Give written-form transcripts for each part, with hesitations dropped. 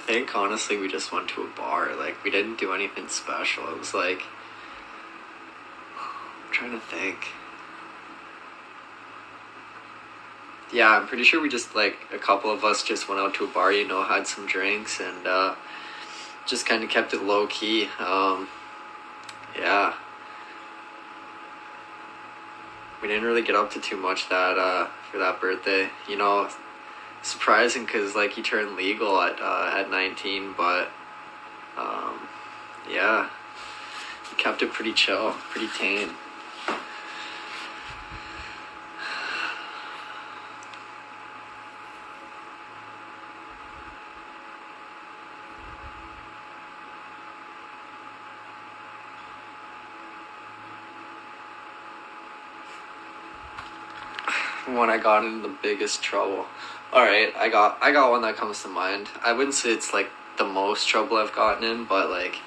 think honestly we just went to a bar. Like, we didn't do anything special. It was like, I'm trying to think. Yeah, I'm pretty sure we just, like, a couple of us just went out to a bar, you know, had some drinks, and just kind of kept it low key. Yeah. We didn't really get up to too much that for that birthday. You know, surprising because, like, he turned legal at 19, but yeah, we kept it pretty chill, pretty tame. When I got into the biggest trouble. All right, I got one that comes to mind. I wouldn't say it's like the most trouble I've gotten in, but like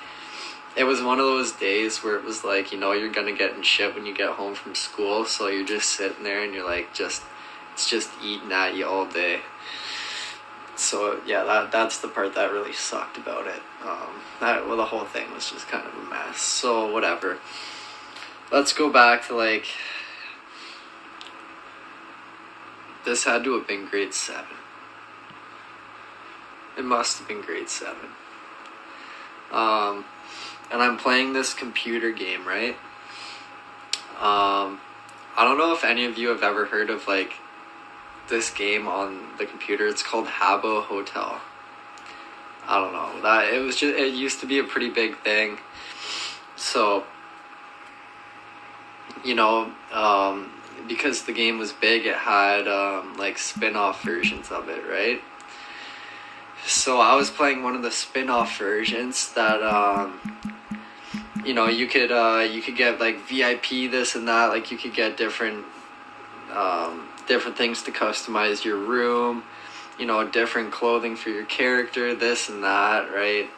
it was one of those days where it was like, you know, you're gonna get in shit when you get home from school, so you're just sitting there and you're like it's just eating at you all day. So yeah, that's the part that really sucked about it. The whole thing was just kind of a mess. So whatever. Let's go back to like, this had to have been grade 7. It must have been grade 7. And I'm playing this computer game, right? I don't know if any of you have ever heard of like this game on the computer. It's called Habbo Hotel. I don't know. It used to be a pretty big thing. So, you know, because the game was big, it had like spin-off versions of it, right? So I was playing one of the spin-off versions that you know, you could get like VIP this and that, like you could get different things to customize your room, you know, different clothing for your character, this and that, right?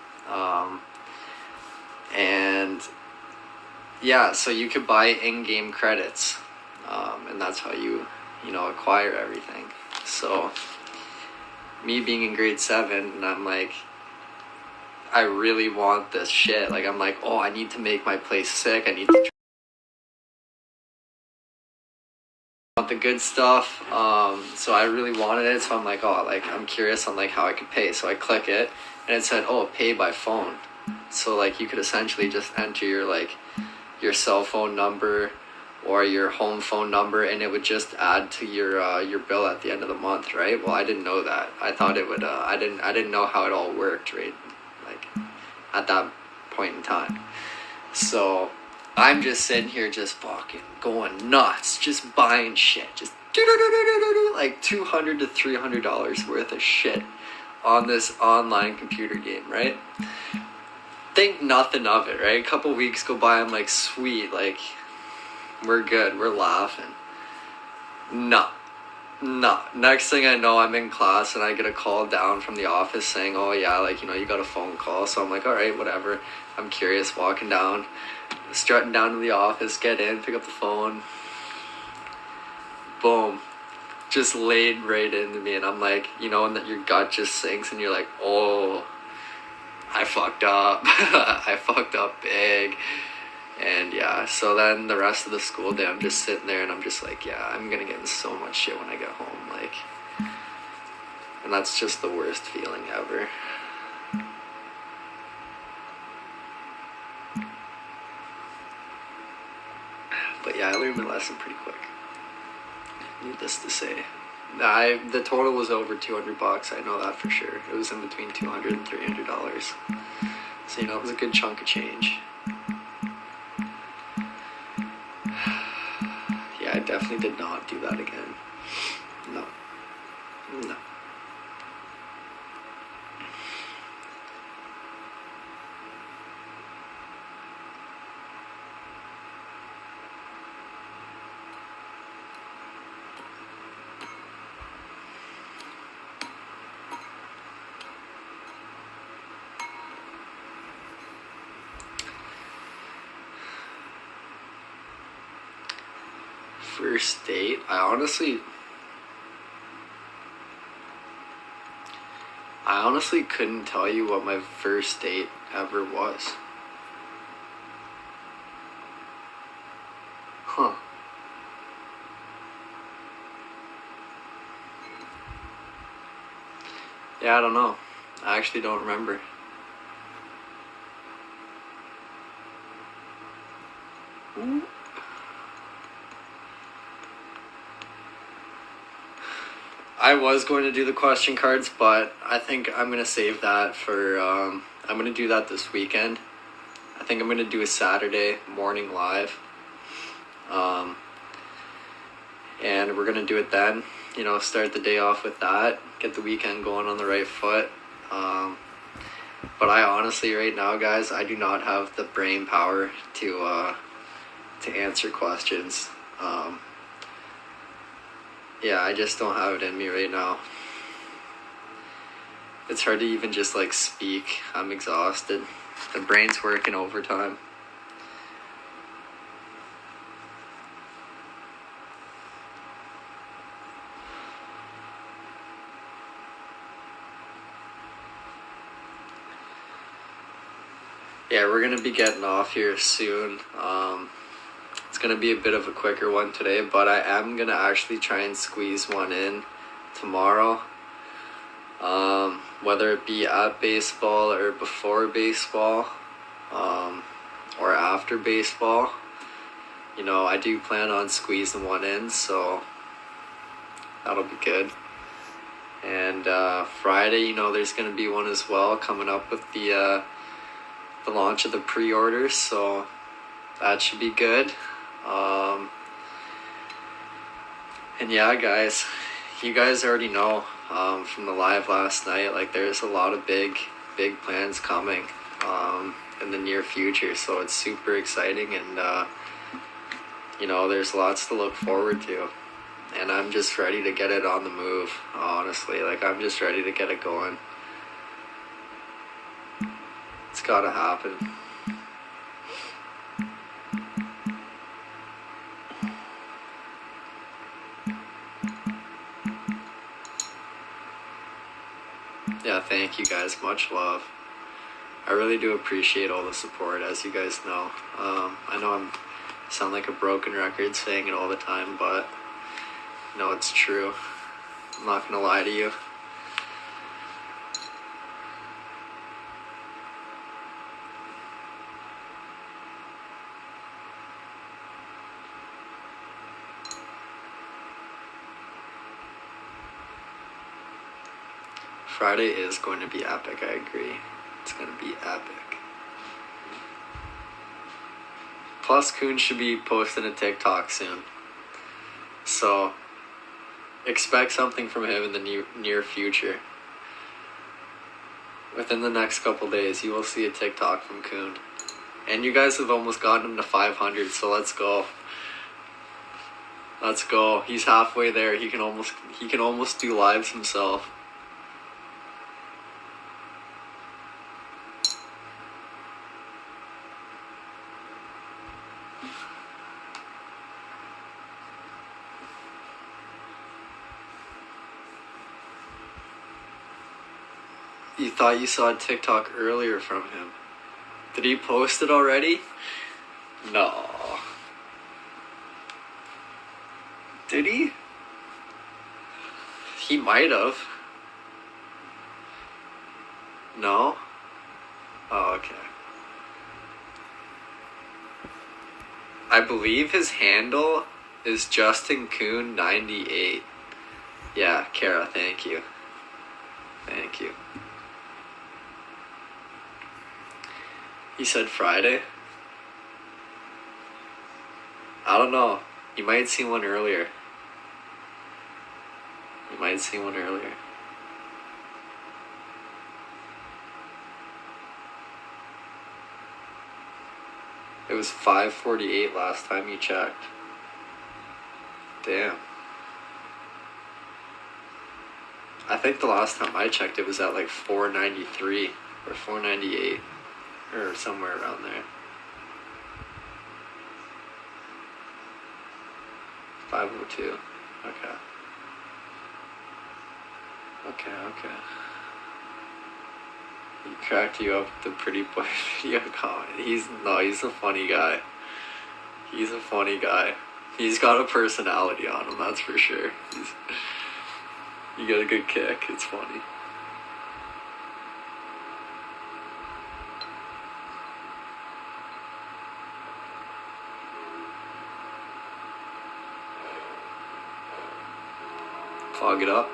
And yeah, so you could buy in-game credits, and that's how you know, acquire everything. So me being in grade 7, and I'm like, I really want this shit. Like, I'm like, oh, I need to make my place sick. I need to want the good stuff. So I really wanted it. So I'm like, oh, like, I'm curious on like how I could pay. So I click it, and it said, oh, pay by phone. So like, you could essentially just enter your cell phone number or your home phone number, and it would just add to your bill at the end of the month, right? Well, I didn't know that. I thought it would. I didn't know how it all worked, right? Like, at that point in time. So I'm just sitting here, just fucking going nuts, just buying shit, just like $200 to $300 worth of shit on this online computer game, right? Think nothing of it, right? A couple weeks go by, I'm like, sweet, like, we're good, we're laughing. No. Next thing I know, I'm in class and I get a call down from the office saying, oh yeah, like, you know, you got a phone call. So I'm like, all right, whatever. I'm curious, walking down, strutting down to the office, get in, pick up the phone. Boom. Just laid right into me. And I'm like, you know, and that your gut just sinks and you're like, oh, I fucked up. I fucked up big. And yeah, so then the rest of the school day, I'm just sitting there and I'm just like, yeah, I'm gonna get in so much shit when I get home, like, and that's just the worst feeling ever. But yeah, I learned my lesson pretty quick. Needless to say, the total was over $200. I know that for sure. It was in between $200 and $300. So, you know, it was a good chunk of change. I definitely did not do that again. No. First date, I honestly couldn't tell you what my first date ever was. Huh. Yeah, I don't know. I actually don't remember. Ooh. I was going to do the question cards, but I think I'm going to save that for, I'm going to do that this weekend. I think I'm going to do a Saturday morning live. And we're going to do it then. You know, start the day off with that. Get the weekend going on the right foot. But I honestly, right now, guys, I do not have the brain power to answer questions. Yeah, I just don't have it in me right now. It's hard to even just like speak. I'm exhausted. The brain's working overtime. Yeah, we're gonna be getting off here soon. It's gonna be a bit of a quicker one today, but I am gonna actually try and squeeze one in tomorrow. Whether it be at baseball or before baseball, or after baseball. You know, I do plan on squeezing one in, so that'll be good. And Friday, you know, there's gonna be one as well coming up with the launch of the pre-orders, so that should be good. And yeah, guys, you guys already know from the live last night, like there's a lot of big plans coming in the near future, so it's super exciting, and you know, there's lots to look forward to, and I'm just ready to get it on the move, honestly. Like, I'm just ready to get it going. It's gotta happen. Yeah, thank you guys. Much love. I really do appreciate all the support, as you guys know. I know I sound like a broken record saying it all the time, but no, it's true. I'm not gonna lie to you. Friday is going to be epic, I agree. It's going to be epic. Plus, Kuhn should be posting a TikTok soon. So, expect something from him in the near future. Within the next couple days, you will see a TikTok from Kuhn. And you guys have almost gotten him to 500, so let's go. Let's go. He's halfway there. He can almost do lives himself. You thought you saw a TikTok earlier from him. Did he post it already? No. Did he? He might have. No? Oh, okay. I believe his handle is Justin Kuhn 98. Yeah, Kara, thank you. Thank you. He said Friday? I don't know. You might see one earlier. You might see one earlier. It was 5:48 last time you checked. Damn. I think the last time I checked it was at like 493 or 498 or somewhere around there. 502. Okay. Okay. He cracked you up with the pretty boy video comment. He's a funny guy. He's a funny guy. He's got a personality on him, that's for sure. You get a good kick. It's funny. Clog it up.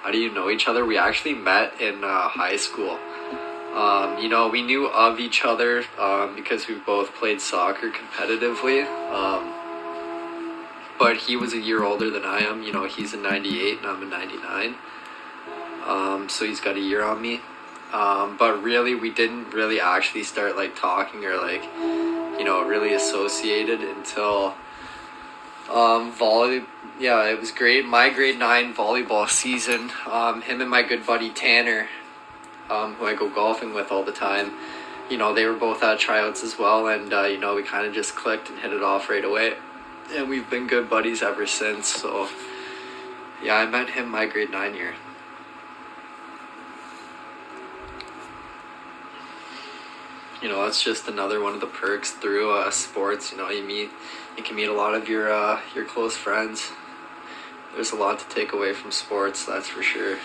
How do you know each other? We actually met in high school. We knew of each other because we both played soccer competitively. But he was a year older than I am. He's a 98 and I'm a 99. So he's got a year on me. But really, we didn't really actually start like talking or like, really associated until yeah, it was great. My grade 9 volleyball season, him and my good buddy Tanner, who I go golfing with all the time, they were both at tryouts as well, and we kind of just clicked and hit it off right away, and we've been good buddies ever since. So yeah, I met him my grade 9 year. That's just another one of the perks through sports. You can meet a lot of your close friends. There's a lot to take away from sports, that's for sure.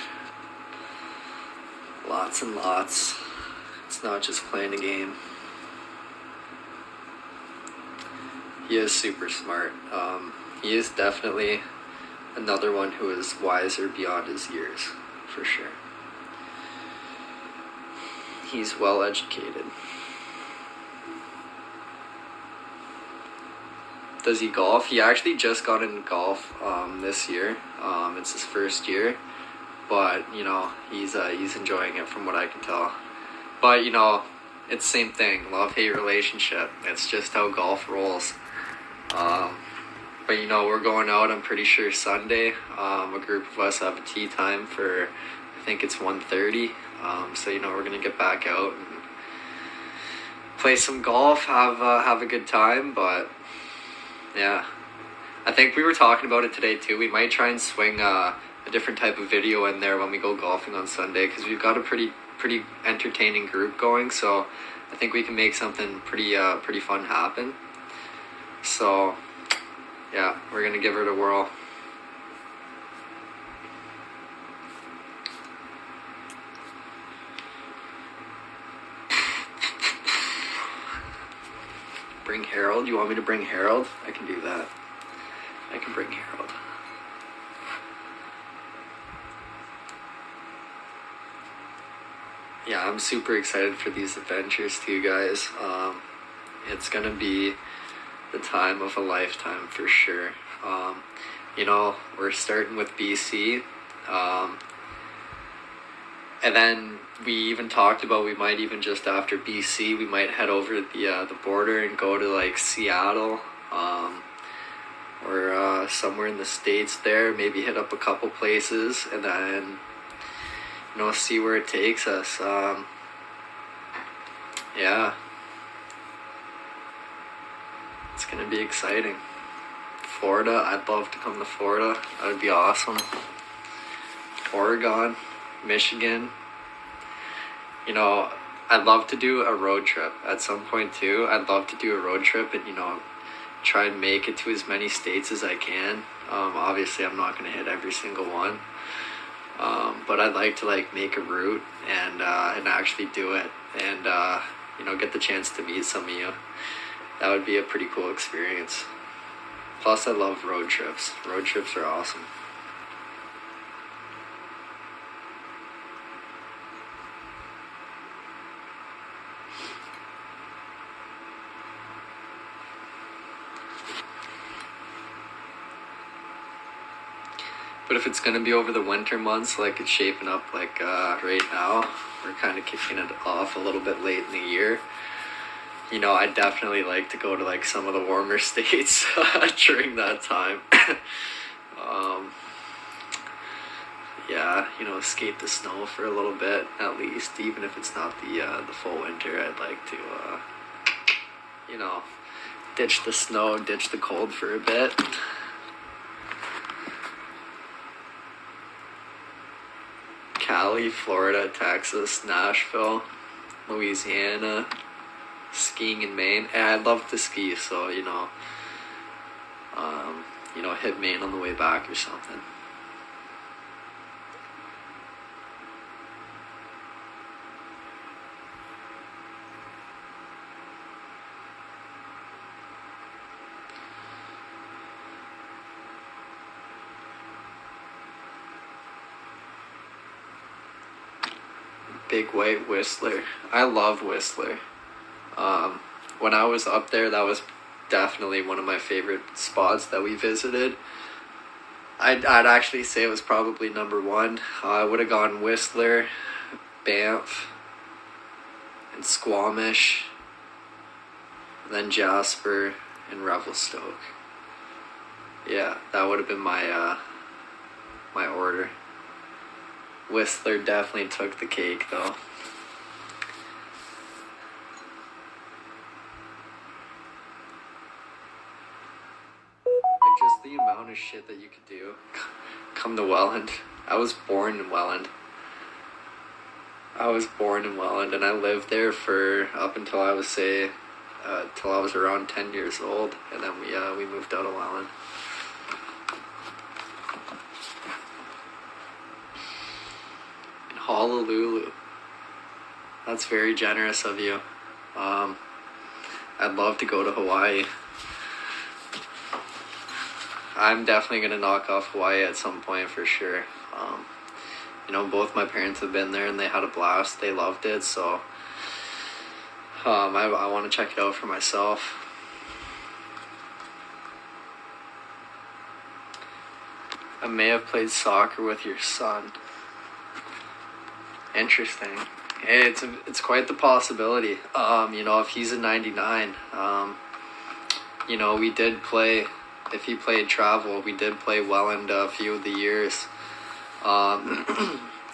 Lots and lots. It's not just playing a game. He is super smart. He is definitely another one who is wiser beyond his years, for sure. He's well educated. Does he golf? He actually just got into golf this year. It's his first year, but he's enjoying it from what I can tell. But it's the same thing, love-hate relationship. It's just how golf rolls. But we're going out, I'm pretty sure Sunday. A group of us have a tee time for, I think it's 1:30. So we're gonna get back out and play some golf, have a good time. But yeah, I think we were talking about it today too. We might try and swing a different type of video in there when we go golfing on Sunday, because we've got a pretty entertaining group going. So I think we can make something pretty fun happen. So yeah, we're gonna give it a whirl. Bring Harold? You want me to bring Harold? I can do that. I can bring Harold. Yeah, I'm super excited for these adventures too, guys. It's gonna be the time of a lifetime for sure. We're starting with BC. And then we even talked about we might even just after BC, we might head over the border and go to like Seattle, or somewhere in the States there, maybe hit up a couple places and then, see where it takes us. Yeah. It's going to be exciting. Florida, I'd love to come to Florida. That would be awesome. Oregon, Michigan. I'd love to do a road trip at some point too. I'd love to do a road trip and, try and make it to as many states as I can. Obviously, I'm not going to hit every single one. But I'd like to make a route and actually do it and, get the chance to meet some of you. That would be a pretty cool experience. Plus, I love road trips. Road trips are awesome. But if it's going to be over the winter months, like it's shaping up right now, we're kind of kicking it off a little bit late in the year. I'd definitely like to go to some of the warmer states during that time. Yeah, escape the snow for a little bit at least, even if it's not the full winter. I'd like to, ditch the snow, ditch the cold for a bit. Cali, Florida, Texas, Nashville, Louisiana, skiing in Maine. And I love to ski, so hit Maine on the way back or something. Big White Whistler. I love Whistler. When I was up there, that was definitely one of my favorite spots that we visited. I'd actually say it was probably number one. I would have gone Whistler, Banff, and Squamish, then Jasper and Revelstoke. Yeah, that would have been my my order. Whistler definitely took the cake, though. Like, just the amount of shit that you could do. Come to Welland. I was born in Welland. And I lived there for up until I was till I was around 10 years old, and then we moved out of Welland. In Honolulu. That's very generous of you. I'd love to go to Hawaii. I'm definitely gonna knock off Hawaii at some point for sure. Both my parents have been there and they had a blast. They loved it, so I want to check it out for myself. I may have played soccer with your son. Interesting. Hey, it's quite the possibility. If he's a 99, we did play. If he played travel, we did play Welland a few of the years.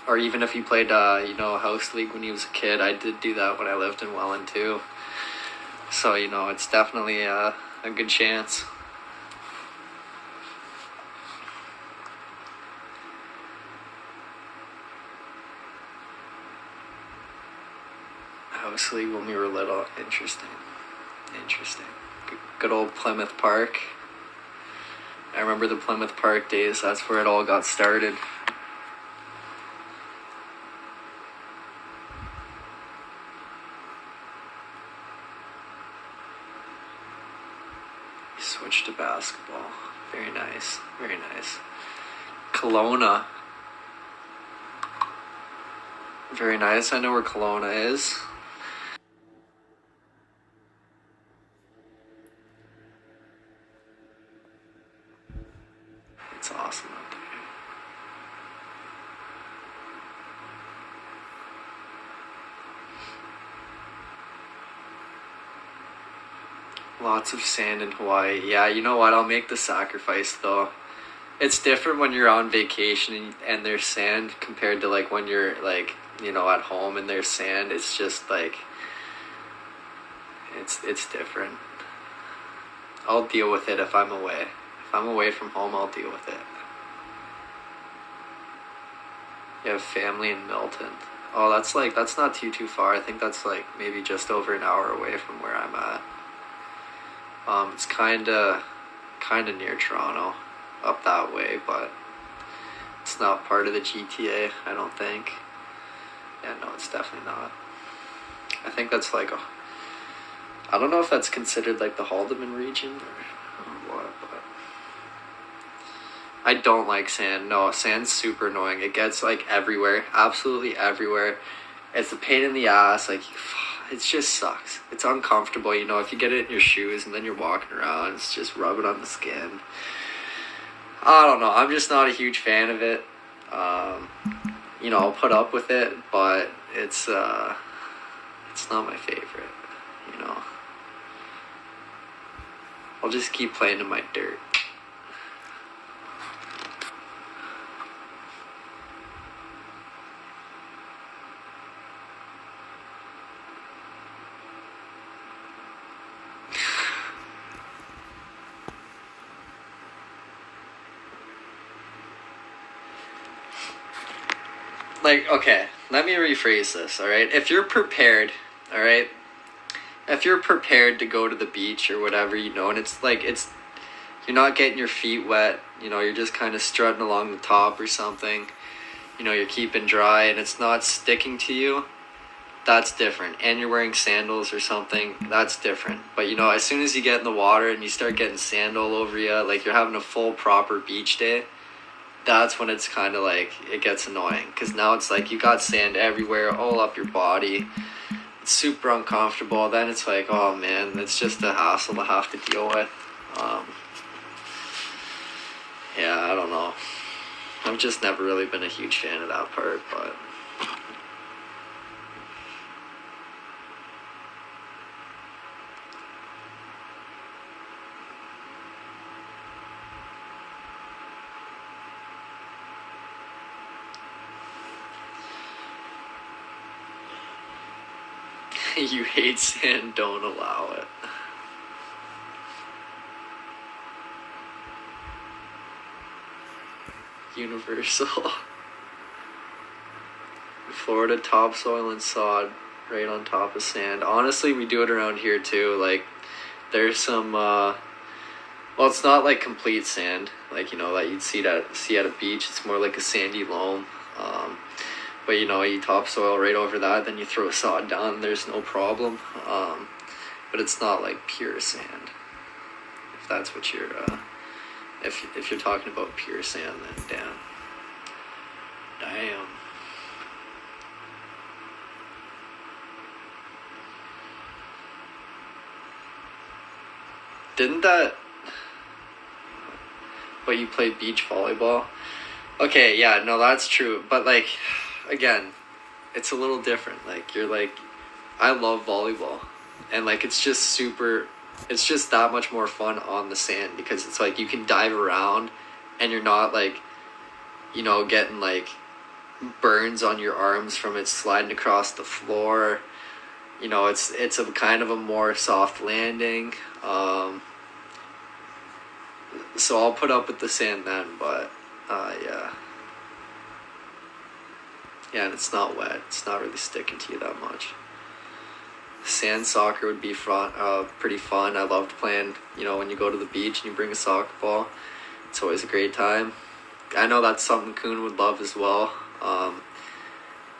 Or even if he played, house league when he was a kid, I did do that when I lived in Welland too. So, it's definitely a good chance. House league when we were little. Interesting. Good old Plymouth Park. I remember the Plymouth Park days. That's where it all got started. Switched to basketball. Very nice. Kelowna. Very nice. I know where Kelowna is. It's awesome out there. Lots of sand in Hawaii. Yeah, you know what? I'll make the sacrifice though. It's different when you're on vacation and there's sand compared to like when you're like, at home and there's sand. It's just like, it's different. I'll deal with it if I'm away. If I'm away from home, I'll deal with it. You have family in Milton. Oh, that's not too far. I think that's like maybe just over an hour away from where I'm at. It's kinda near Toronto, up that way, but it's not part of the GTA, I don't think. Yeah, no, it's definitely not. I think that's like I don't know if that's considered like the Haldeman region or what, but I don't like sand. No, sand's super annoying. It gets like everywhere, absolutely everywhere. It's a pain in the ass, like it just sucks. It's uncomfortable, if you get it in your shoes and then you're walking around, it's just rubbing on the skin. I don't know, I'm just not a huge fan of it. I'll put up with it, but it's not my favorite, I'll just keep playing in my dirt. like, okay, let me rephrase this, all right? If you're prepared, all right? If you're prepared to go to the beach or whatever, you know, and it's like, you're not getting your feet wet, you know, you're just kind of strutting along the top or something, you know, you're keeping dry and it's not sticking to you, that's different. And you're wearing sandals or something, that's different. But, you know, as soon as you get in the water and you start getting sand all over you, like you're having a full proper beach day, that's when it's kind of like, it gets annoying. Because now it's like you got sand everywhere, all up your body. It's super uncomfortable. Then it's like, oh man, it's just a hassle to have to deal with. Yeah, I don't know. I've just never really been a huge fan of that part, but... You hate sand, don't allow it. Universal. Florida topsoil and sod right on top of sand. Honestly, we do it around here too. Like, there's some, well, it's not like complete sand, like, you know, that you'd see at a beach. It's more like a sandy loam. But, you know, you topsoil right over that, then you throw sod down, there's no problem. But it's not like pure sand. If that's what you're, if you're talking about pure sand, then damn. Didn't that... But you play beach volleyball? Okay, yeah, no, that's true. But, like, again, it's a little different. Like, you're like... I love volleyball. And, like, it's just that much more fun on the sand. Because it's like, you can dive around and you're not, like, you know, getting, like, burns on your arms from it sliding across the floor. You know, it's a kind of a more soft landing. So I'll put up with the sand then, but yeah, and it's not wet. It's not really sticking to you that much. Sand soccer would be pretty fun. I loved playing, you know, when you go to the beach and you bring a soccer ball. It's always a great time. I know that's something Kuhn would love as well.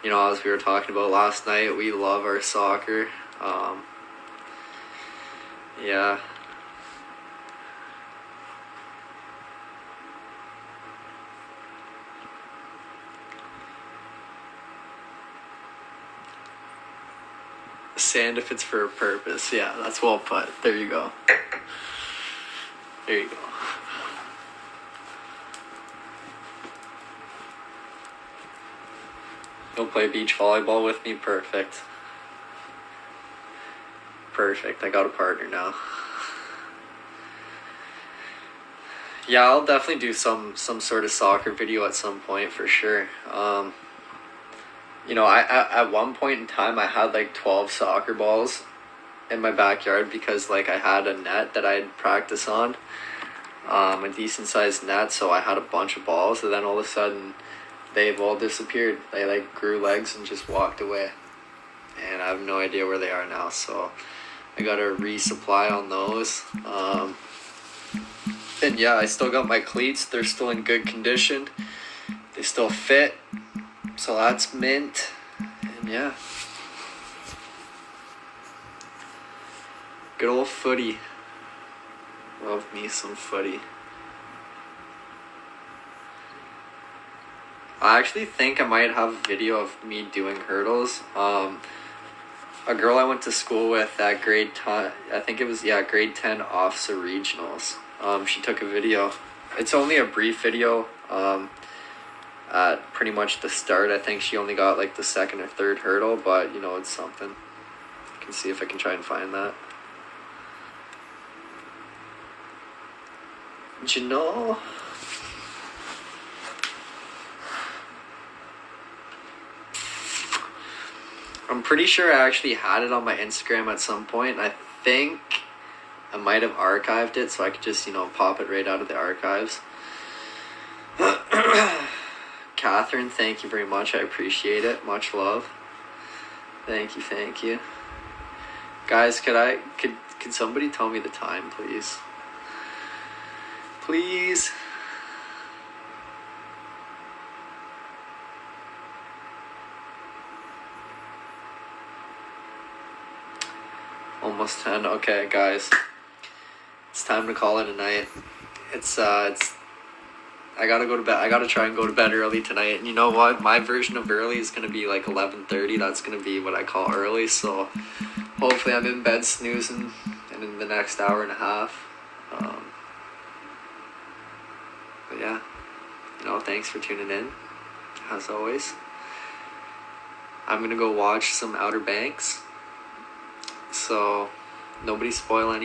You know, as we were talking about last night, we love our soccer. Yeah. Sand if it's for a purpose. Yeah, that's well put. There you go. There you go. You'll play beach volleyball with me? Perfect. Perfect. I got a partner now. Yeah, I'll definitely do some sort of soccer video at some point for sure. You know, I at one point in time I had like 12 soccer balls in my backyard because like I had a net that I'd practice on, a decent sized net, so I had a bunch of balls, and then all of a sudden they've all disappeared. They like grew legs and just walked away, and I have no idea where they are now, so I gotta resupply on those. And yeah, I still got my cleats. They're still in good condition. They still fit. So that's mint. And yeah. Good old footy. Love me some footy. I actually think I might have a video of me doing hurdles. A girl I went to school with at grade 10, I think it was, yeah, grade 10 OFSA regionals. She took a video. It's only a brief video. At pretty much the start, I think she only got like the second or third hurdle, but you know, it's something. I can see if I can try and find that. But you know, I'm pretty sure I actually had it on my Instagram at some point, and I think I might have archived it, so I could just, you know, pop it right out of the archives. Catherine, thank you very much. I appreciate it. Much love. Thank you. Guys, could somebody tell me the time, please? Please. Almost 10. Okay, guys. It's time to call it a night. It's I gotta go to bed. I gotta try and go to bed early tonight. And you know what? My version of early is gonna be like 11:30. That's gonna be what I call early. So hopefully I'm in bed snoozing and in the next hour and a half. But yeah, thanks for tuning in. As always, I'm gonna go watch some Outer Banks. So nobody spoil any.